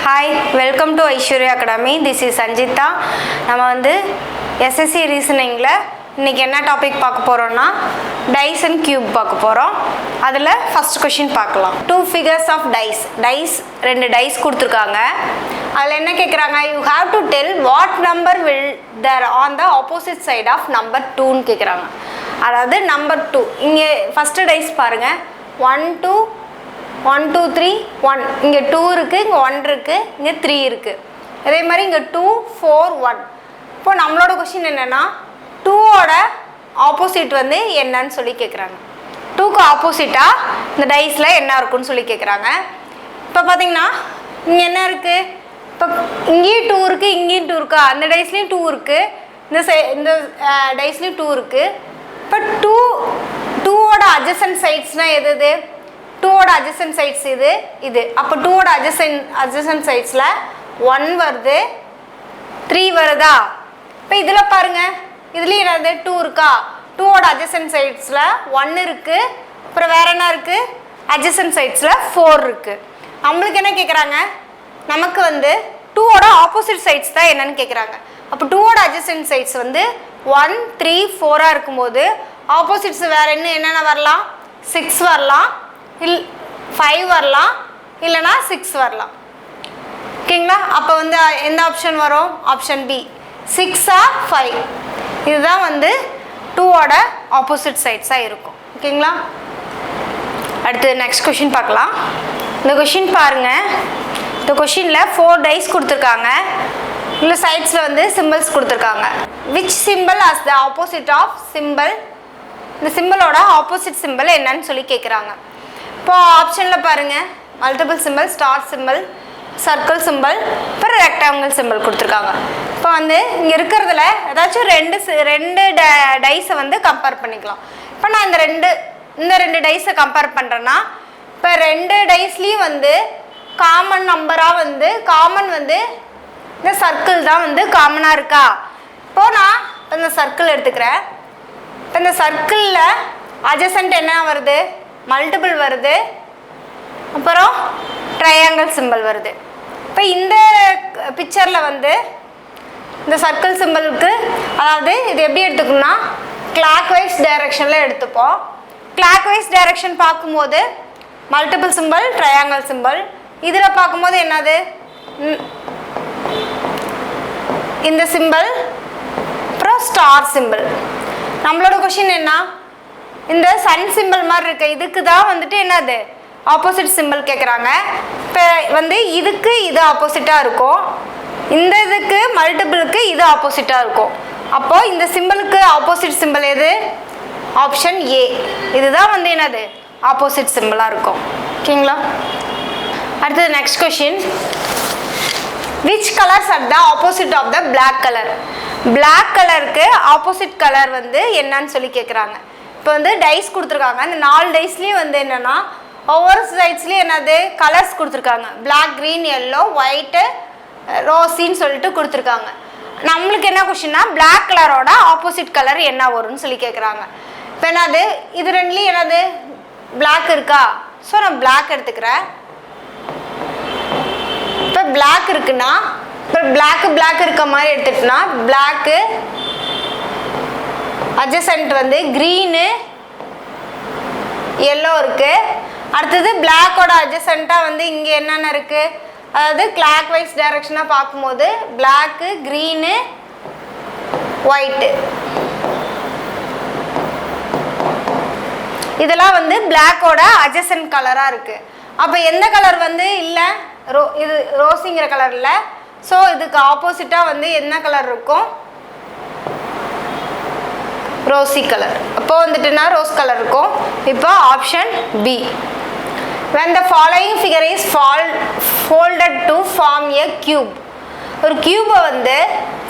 Hi, welcome to Aishwarya Academy. This is Sanjita. நம்ம வந்து SSC ரீசனிங்ல இன்னைக்கு என்ன டாபிக் பார்க்க போறோம்னா dice and cube பார்க்க போறோம். அதுல ஃபர்ஸ்ட் क्वेश्चन பார்க்கலாம். Two figures of dice ரெண்டு dice கொடுத்திருக்காங்க. அதுல என்ன கேக்குறாங்க? You have to tell what number will there on the opposite side of number 2 ன்னு கேக்குறாங்க. அதாவது number 2. இங்க ஃபர்ஸ்ட் dice பாருங்க. 1 2 1 2 3 1 இங்க 2 இருக்கு, இங்க 1 இருக்கு, இங்க 3 இருக்கு. அதே மாதிரி இங்க 2 4 1. இப்போ நம்மளோட क्वेश्चन என்னன்னா 2 ஓட ஆப்போசிட் வந்து என்னன்னு சொல்லி கேக்குறாங்க. 2 க்கு ஆப்போசிட்டா இந்த டைஸ்ல என்ன இருக்குன்னு சொல்லி கேக்குறாங்க. இப்போ பாத்தீங்கன்னா இங்க என்ன இருக்கு? இப்போ இங்கேயும் 2 இருக்கு, இங்கேயும் 2 இருக்கா? அந்த டைஸ்லயும் 2 இருக்கு, இந்த டைஸ்லயும் 2 இருக்கு. இப்போ 2 ஓட adjacent sidesனா எது? 2 ஓட adjacent sides இது. அப்போ 2 ஓட adjacent sidesல 1 வருது, 3 வருதா? இப்போ இதுல பாருங்க, இதுலயும் என்னது 2 இருக்கா? 2 ஓட adjacent sidesல 1 இருக்கு, அப்புறம் வேற என்ன இருக்கு? adjacent sidesல 4 இருக்கு. நம்மளுக்கு என்ன கேக்குறாங்க? நமக்கு வந்து 2 ஓட opposite sides தான் என்னன்னு கேக்குறாங்க. அப்போ 2 ஓட adjacent sides வந்து 1 3 4 இருக்கும்போது opposites வேற என்னென்ன வரலாம்? 6 வரலாம், 5 வரலாம், இல்லனா 6 வரலாம். ஓகேங்களா? அப்ப வந்து எந்த ஆப்ஷன் வரும்? Option B 6 or 5. இதுதான் வந்து 2 ஓட ஆப்போசிட் சைட்ஸா இருக்கும். ஓகேங்களா? அடுத்து நெக்ஸ்ட் क्वेश्चन பார்க்கலாம். இந்த क्वेश्चन பாருங்க. இந்த क्वेश्चनல 4 டைஸ் கொடுத்திருக்காங்க. இல்ல சைட்ஸ்ல வந்து சிம்பல்ஸ் கொடுத்திருக்காங்க. which symbol as the opposite of symbol? இந்த சிம்பலோட ஆப்போசிட் சிம்பல் என்னன்னு சொல்லி கேக்குறாங்க. இப்போ ஆப்ஷன்ல பாருங்க, multiple symbol, star symbol, circle symbol, அப்புறம் ரெக்டாங்கிள் சிம்பல் கொடுத்துருக்காங்க. இப்போ வந்து இங்கே இருக்கிறதுல ஏதாச்சும் ரெண்டு டைஸை வந்து கம்பேர் பண்ணிக்கலாம். இப்போ நான் இந்த ரெண்டு டைஸை கம்பேர் பண்ணுறேன்னா, இப்போ ரெண்டு டைஸ்லேயும் வந்து காமன் நம்பராக வந்து காமன் வந்து இந்த சர்க்கிள் தான் வந்து காமனாக இருக்கா? இப்போது நான் இந்த சர்க்கிள் எடுத்துக்கிறேன். இப்போ இந்த சர்க்கிளில் adjacent என்ன வருது? மல்டிபிள் வருது, அப்புறம் ட்ரையாங்கிள் சிம்பல் வருது. இப்போ இந்த பிக்சரில் வந்து இந்த சர்க்கிள் சிம்பலுக்கு, அதாவது இது எப்படி எடுத்துக்கணும்னா கிளாக் வைஸ் டைரக்ஷனில் எடுத்துப்போம். கிளாக் வைஸ் டைரக்ஷன் பார்க்கும்போது மல்டிபிள் சிம்பல், ட்ரையாங்கிள் சிம்பல். இதில் பார்க்கும்போது என்னது? இந்த சிம்பல், அப்புறம் ஸ்டார் சிம்பல். நம்மளோட क्वेश्चन என்ன? இந்த சன் சிம்பல் மாதிரி இருக்கு, இதுக்கு தான் வந்துட்டு என்னது ஆப்போசிட் சிம்பல் கேட்குறாங்க. இப்போ வந்து இதுக்கு இது ஆப்போசிட்டாக இருக்கும், இந்த இதுக்கு மல்டிபிளுக்கு இது ஆப்போசிட்டாக இருக்கும். அப்போ இந்த சிம்பலுக்கு ஆப்போசிட் சிம்பல் எது? Option A. இதுதான் வந்து என்னது ஆப்போசிட் சிம்பலாக இருக்கும். ஓகேங்களா? அடுத்தது next question. which colors are the opposite of the black color? black கலருக்கு ஆப்போசிட் கலர் வந்து என்னன்னு சொல்லி கேட்குறாங்க. இப்போ வந்து டைஸ் கொடுத்துருக்காங்க. இந்த 4 டைஸ்லேயும் வந்து என்னென்னா ஒவ்வொரு சைட்ஸ்லேயும் என்னது கலர்ஸ் கொடுத்துருக்காங்க. பிளாக், க்ரீன், எல்லோ, ஒயிட்டு, ரோஸின்னு சொல்லிட்டு கொடுத்துருக்காங்க. நம்மளுக்கு என்ன கொஸ்டின்னா பிளாக் கலரோட ஆப்போசிட் கலர் என்ன வரும்னு சொல்லி கேட்குறாங்க. இப்போ என்னது இது ரெண்டுலேயும் என்னது பிளாக் இருக்கா? ஸோ நான் பிளாக் எடுத்துக்கிறேன். இப்போ பிளாக் இருக்குன்னா இப்போ பிளாக் இருக்க மாதிரி எடுத்துட்டோம்னா பிளாக்கு adjacent வந்து க்ரீனு, எல்லோ இருக்கு. அடுத்தது பிளாக்கோட adjacent-ஆ வந்து இங்கே என்னென்ன இருக்கு? அதாவது கிளாக் வைஸ் டைரக்ஷனாக பார்க்கும்போது பிளாக்கு, க்ரீனு, ஒயிட்டு, இதெல்லாம் வந்து பிளாக்கோட adjacent கலராக இருக்கு. அப்போ எந்த கலர் வந்து இல்லை? இது ரோஸிங்கிற கலர் இல்லை. ஸோ இதுக்கு ஆப்போசிட்டாக வந்து என்ன கலர் இருக்கும்? Rosy colour. அப்போ வந்துட்டுனா ரோஸ் கலர் இருக்கும். இப்போ option B. when the following figure is folded to form a cube. ஒரு கியூபை வந்து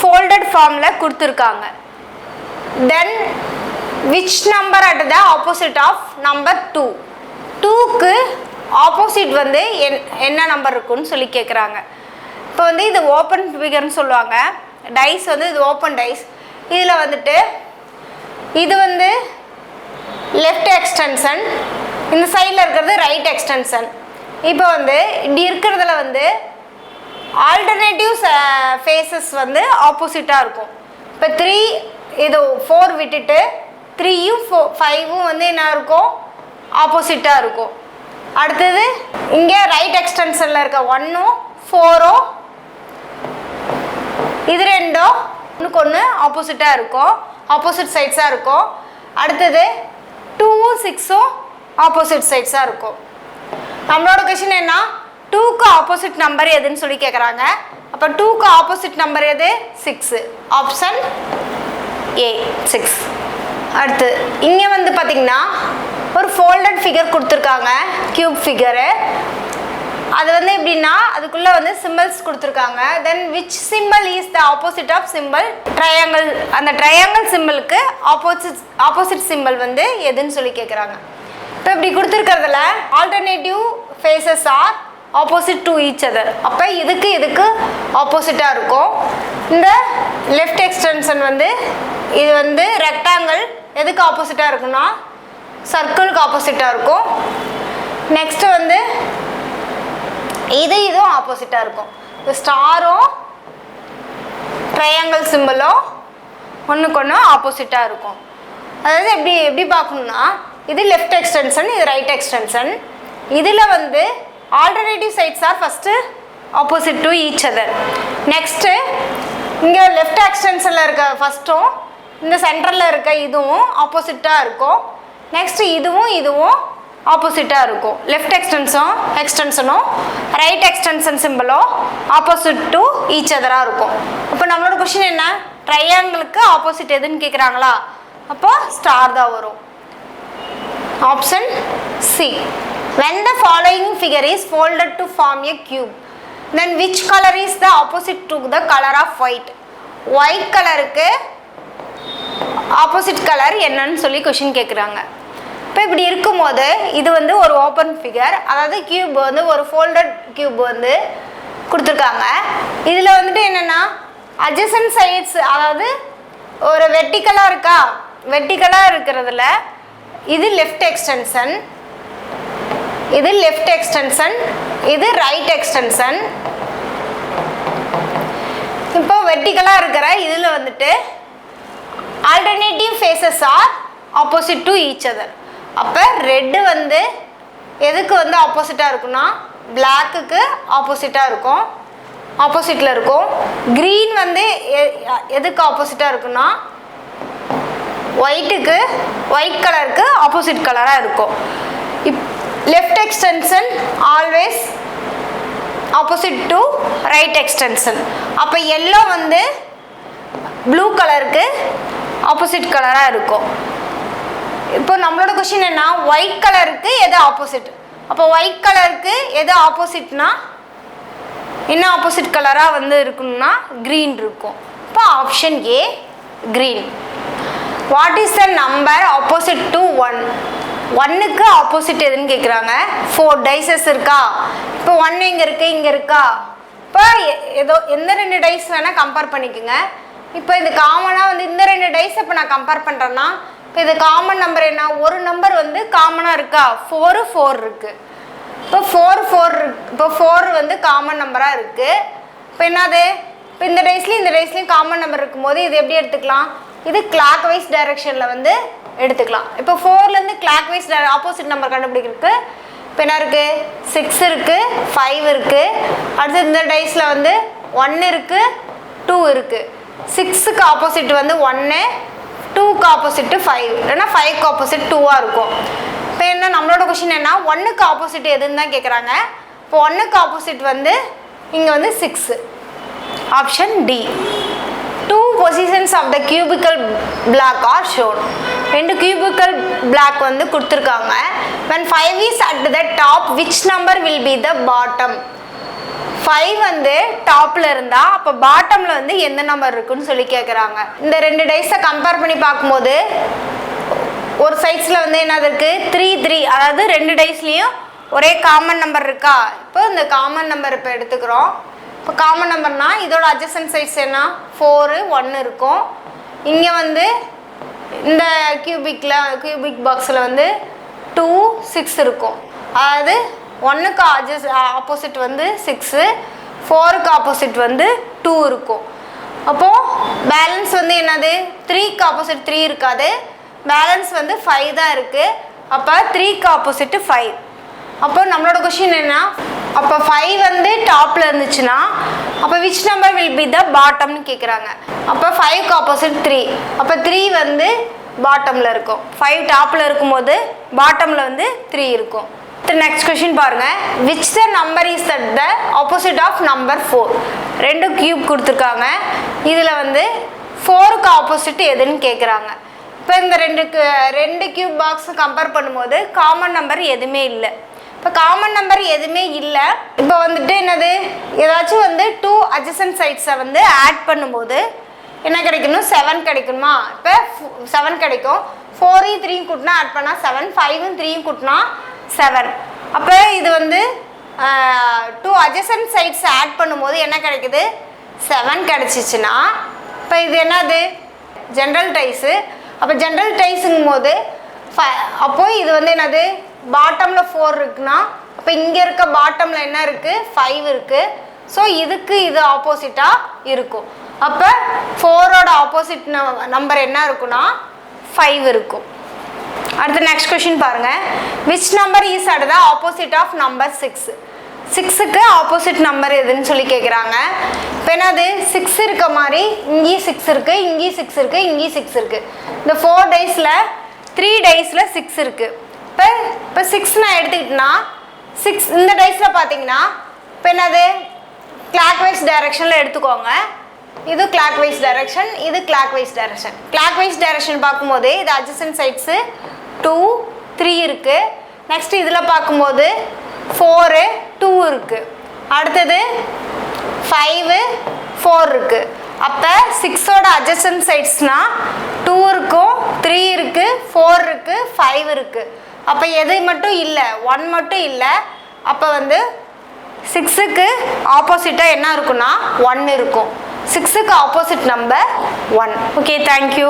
folded ஃபார்மில் கொடுத்துருக்காங்க. then which number at the opposite of number 2? 2க்கு ஆப்போசிட் வந்து என்ன நம்பர் இருக்குன்னு சொல்லி கேட்குறாங்க. இப்போ வந்து இது ஓப்பன் ஃபிகர்னு சொல்லுவாங்க. டைஸ் வந்து இது ஓப்பன் டைஸ். இதில் வந்துட்டு இது வந்து லெஃப்ட் எக்ஸ்டென்ஷன், இந்த சைடில் இருக்கிறது ரைட் எக்ஸ்டென்ஷன். இப்போ வந்து இப்படி இருக்கிறதுல வந்து ஆல்டர்னேட்டிவ் ஃபேஸஸ் வந்து ஆப்போசிட்டாக இருக்கும். இப்போ 3 இது 4 விட்டுட்டு 3யும் 5ம் வந்து என்ன இருக்கும், ஆப்போசிட்டாக இருக்கும். அடுத்தது இங்கே ரைட் எக்ஸ்டென்ஷனில் இருக்க 1ம் 4ம் இது ரெண்டும் ஒன்றுக்கு ஒன்று ஆப்போசிட்டாக இருக்கும், ஆப்போசிட் சைட்ஸாக இருக்கும். அடுத்தது 2ம் 6ம் ஆப்போசிட் சைட்ஸாக இருக்கும். நம்மளோட கொஷின் என்ன, 2க்கு ஆப்போசிட் நம்பர் எதுன்னு சொல்லி கேட்குறாங்க. அப்போ 2க்கு ஆப்போசிட் நம்பர் எது, 6. Option A 6. அடுத்து இங்கே வந்து பார்த்திங்கன்னா ஒரு ஃபோல்டட் ஃபிகர் கொடுத்துருக்காங்க, க்யூப் ஃபிகரு. அது வந்து எப்படின்னா அதுக்குள்ளே வந்து சிம்பிள்ஸ் கொடுத்துருக்காங்க. Then which symbol is the opposite of symbol triangle, அந்த ட்ரையாங்கிள் சிம்பிளுக்கு ஆப்போசிட் சிம்பிள் வந்து எதுன்னு சொல்லி கேட்குறாங்க. இப்போ இப்படி கொடுத்துருக்கிறதுல alternative faces are opposite to each other. அப்போ இதுக்கு ஆப்போசிட்டாக இருக்கும். இந்த லெஃப்ட் எக்ஸ்டென்ஷன் வந்து இது வந்து ரெக்டாங்கிள் எதுக்கு ஆப்போசிட்டாக இருக்குன்னா சர்க்கிளுக்கு ஆப்போசிட்டாக இருக்கும். நெக்ஸ்ட்டு வந்து இதுவும் ஆப்போசிட்டாக இருக்கும். இந்த ஸ்டாரும் ட்ரையாங்கிள் சிம்பிளும் ஒன்றுக்கு ஒன்று ஆப்போசிட்டாக இருக்கும். அதாவது எப்படி பார்க்கணுன்னா இது லெஃப்ட் எக்ஸ்டென்ஷன், இது ரைட் எக்ஸ்டென்ஷன். இதில் வந்து alternative sides are first opposite to each other. Next இங்கே லெஃப்ட் எக்ஸ்டென்ஷனில் இருக்க ஃபஸ்ட்டும் இந்த சென்டரில் இருக்க இதுவும் ஆப்போசிட்டாக இருக்கும். நெக்ஸ்ட்டு இதுவும் ஆப்போசிட்டாக இருக்கும். லெஃப்ட் எக்ஸ்டென்ஷனும் ரைட் எக்ஸ்டென்ஷன் சிம்பிளும் ஆப்போசிட் டு ஈச் அதராக இருக்கும். இப்போ நம்மளோட கொஷின் என்ன, ட்ரையாங்கிளுக்கு ஆப்போசிட் எதுன்னு கேட்குறாங்களா, அப்போ ஸ்டார் தான் வரும். Option C. When the following figure is folded to form a cube, then which color is the opposite to the color of white? White கலருக்கு ஆப்போசிட் கலர் என்னன்னு சொல்லி கொஷின் கேட்குறாங்க. இப்போ இப்படி இருக்கும்போது இது வந்து ஒரு ஓப்பன் ஃபிகர், அதாவது கியூப் வந்து ஒரு ஃபோல்டட் கியூப் வந்து கொடுத்துருக்காங்க. இதில் வந்துட்டு என்னென்னா அட்ஜசன்ட் சைட்ஸ், அதாவது ஒரு வெர்டிக்கலாக இருக்கிறதுல இது லெஃப்ட் எக்ஸ்டென்ஷன், இது ரைட் எக்ஸ்டென்ஷன். இப்போ வெர்டிக்கலாக இருக்கிற இதில் வந்துட்டு alternative faces are opposite to each other. அப்போ ரெட்டு வந்து எதுக்கு வந்து ஆப்போசிட்டாக இருக்குன்னா பிளாக்குக்கு ஆப்போசிட்டில் இருக்கும். க்ரீன் வந்து எதுக்கு ஆப்போசிட்டாக இருக்குன்னா ஒயிட் கலருக்கு ஆப்போசிட் கலராக இருக்கும். Left extension always opposite to right extension. அப்போ எல்லோ வந்து ப்ளூ கலருக்கு ஆப்போசிட் கலராக இருக்கும். இப்போ நம்மளோட கொஷின் என்ன, ஒயிட் கலருக்கு எது ஆப்போசிட், அப்போ ஒயிட் கலருக்கு எது ஆப்போசிட்னா என்ன ஆப்போசிட் கலராக வந்து இருக்குன்னா க்ரீன் இருக்கும். இப்போ option A green. What is the number opposite to 1? 1க்கு ஆப்போசிட் எதுன்னு கேட்குறாங்க. 4 டைசஸ் இருக்கா, இப்போ 1 இங்கே இருக்கா. இப்போ ஏதோ எந்த 2 டைஸ் வேணால் கம்பேர் பண்ணிக்கோங்க. இப்போ இது காமனாக வந்து இந்த 2 டைஸ் இப்போ நான் கம்பேர் பண்ணுறேன்னா இப்போ இது காமன் நம்பர் என்ன, ஒரு நம்பர் வந்து காமனாக இருக்கா, 4 இருக்குது. இப்போ 4 வந்து காமன் நம்பராக இருக்குது. இப்போ என்னது, இப்போ இந்த டைஸ்லையும் காமன் நம்பர் இருக்கும்போது இது எப்படி எடுத்துக்கலாம், இது கிளாக் வைஸ் டைரக்ஷனில் வந்து எடுத்துக்கலாம். இப்போ 4லேருந்து கிளாக் வைஸ் ஆப்போசிட் நம்பர் கண்டுபிடிக்கிறதுக்கு இப்போ என்ன இருக்குது, 6 இருக்குது, 5 இருக்குது. அடுத்து இந்த டைஸில் வந்து 1 இருக்குது, 2 இருக்குது. 6க்கு ஆப்போசிட் வந்து 1, 2க்கு ஆப்போசிட்டு 5, இல்லைன்னா 5க்கு ஆப்போசிட் 2ஆக இருக்கும். இப்போ என்ன நம்மளோட கொஷின் என்ன, 1க்கு ஆப்போசிட் எதுன்னு தான் கேட்குறாங்க. இப்போ 1க்கு ஆப்போசிட் வந்து இங்கே வந்து 6. Option D. 2 positions of the cubical block are shown. 2 cubical block வந்து கொடுத்துருக்காங்க. when 5 is at the top, which number will be the bottom? 5 வந்து டாப்பில் இருந்தால் அப்போ பாட்டமில் வந்து எந்த நம்பர் இருக்குன்னு சொல்லி கேட்குறாங்க. இந்த 2 டைஸை கம்பேர் பண்ணி பார்க்கும்போது ஒரு சைட்ஸில் வந்து என்னது இருக்குது, 3, அதாவது 2 டைஸ்லேயும் ஒரே காமன் நம்பர் இருக்கா. இப்போ இந்த காமன் நம்பர் இப்போ எடுத்துக்கிறோம். இப்போ காமன் நம்பர்னால் இதோட அட்ஜசன்ட் சைட்ஸ் என்ன, 4, 1 இருக்கும். இங்கே வந்து இந்த கியூபிக் பாக்ஸில் வந்து 2, 6 இருக்கும். அதாவது 1க்கு ஆப்போசிட் வந்து 6, 4க்கு ஆப்போசிட் வந்து 2 இருக்கும். அப்போது பேலன்ஸ் வந்து என்னது 3க்கு ஆப்போசிட் 3 இருக்காது, பேலன்ஸ் வந்து 5 தான் இருக்குது. அப்போ 3க்கு ஆப்போசிட்டு 5. அப்போ நம்மளோட கொஷின் என்ன, அப்போ 5 வந்து டாப்பில் இருந்துச்சுன்னா அப்போ which number will be the பாட்டம்னு கேட்குறாங்க. அப்போ 5க்கு ஆப்போசிட் 3, அப்போ 3 வந்து பாட்டமில் இருக்கும். 5 டாப்பில் இருக்கும்போது பாட்டமில் வந்து 3 இருக்கும். நெக்ஸ்ட் கொஷின் பாருங்கள், which the number is at the opposite of number 4. 2 cube கொடுத்துருக்காங்க, இதில் வந்து 4க்கு ஆப்போசிட் எதுன்னு கேட்குறாங்க. இப்போ இந்த ரெண்டு கியூப் பாக்ஸை கம்பேர் பண்ணும்போது காமன் நம்பர் எதுவுமே இல்லை. இப்போ காமன் நம்பர் எதுவுமே இல்லை. இப்போ வந்துட்டு என்னது, ஏதாச்சும் வந்து 2 adjacent sides-ஐ வந்து ஆட் பண்ணும்போது என்ன கிடைக்கணும், 7 கிடைக்கணுமா. இப்போ 7 கிடைக்கும். 4 3 கூட்டினா ஆட் பண்ணால் 7, 5 3 கூட்டினா 7. அப்போ இது வந்து 2 adjacent sides ஆட் பண்ணும்போது என்ன கிடைக்குது, 7 கிடைச்சிச்சுன்னா இப்போ இது என்னது ஜென்ரல் டைஸு. அப்போ ஜென்ரல் டைஸுங்கும் போது அப்போது இது வந்து என்னது பாட்டமில் 4 இருக்குன்னா அப்போ இங்கே இருக்க பாட்டமில் என்ன இருக்குது 5 இருக்குது. ஸோ இதுக்கு இது ஆப்போசிட்டாக இருக்கும். அப்போ 4ஓட ஆப்போசிட் நம்பர் என்ன இருக்குன்னா 5 இருக்கும். அடுத்து நெக்ஸ்ட் கொஷின் பாருங்கள், which number is at the opposite of number 6. 6க்கு ஆப்போசிட் நம்பர் எதுன்னு சொல்லி கேட்குறாங்க. இப்போ என்னது 6 இருக்க மாதிரி இங்கேயும் 6 இருக்குது, இங்கேயும் 6 இருக்குது, இங்கேயும் 6 இருக்குது. இந்த 4 டேஸில் 3 டேஸில் 6 இருக்குது. இப்போ 6 நான் எடுத்துக்கிட்டேன்னா 6 இந்த டேஸில் பார்த்தீங்கன்னா இப்போ என்னது கிளாக் வைஸ் டைரக்ஷனில் எடுத்துக்கோங்க. இது கிளாக் வைஸ் டைரக்ஷன், இது clockwise direction. Clockwise direction பார்க்கும்போது இது adjacent sides 2 3 இருக்குது. நெக்ஸ்ட் இதில் பார்க்கும்போது 4 2 இருக்குது. அடுத்தது 5 4 இருக்குது. அப்போ 6ஓட adjacent sidesனால் 2 இருக்கும், 3 இருக்குது, 4 இருக்குது, 5 இருக்குது. அப்போ எது மட்டும் இல்லை, 1 மட்டும் இல்லை. அப்போ வந்து 6க்கு ஆப்போசிட்டாக என்ன இருக்குன்னா 1 இருக்கும். 6க்கு ஆப்போசிட் நம்பர் 1. Okay, thank you.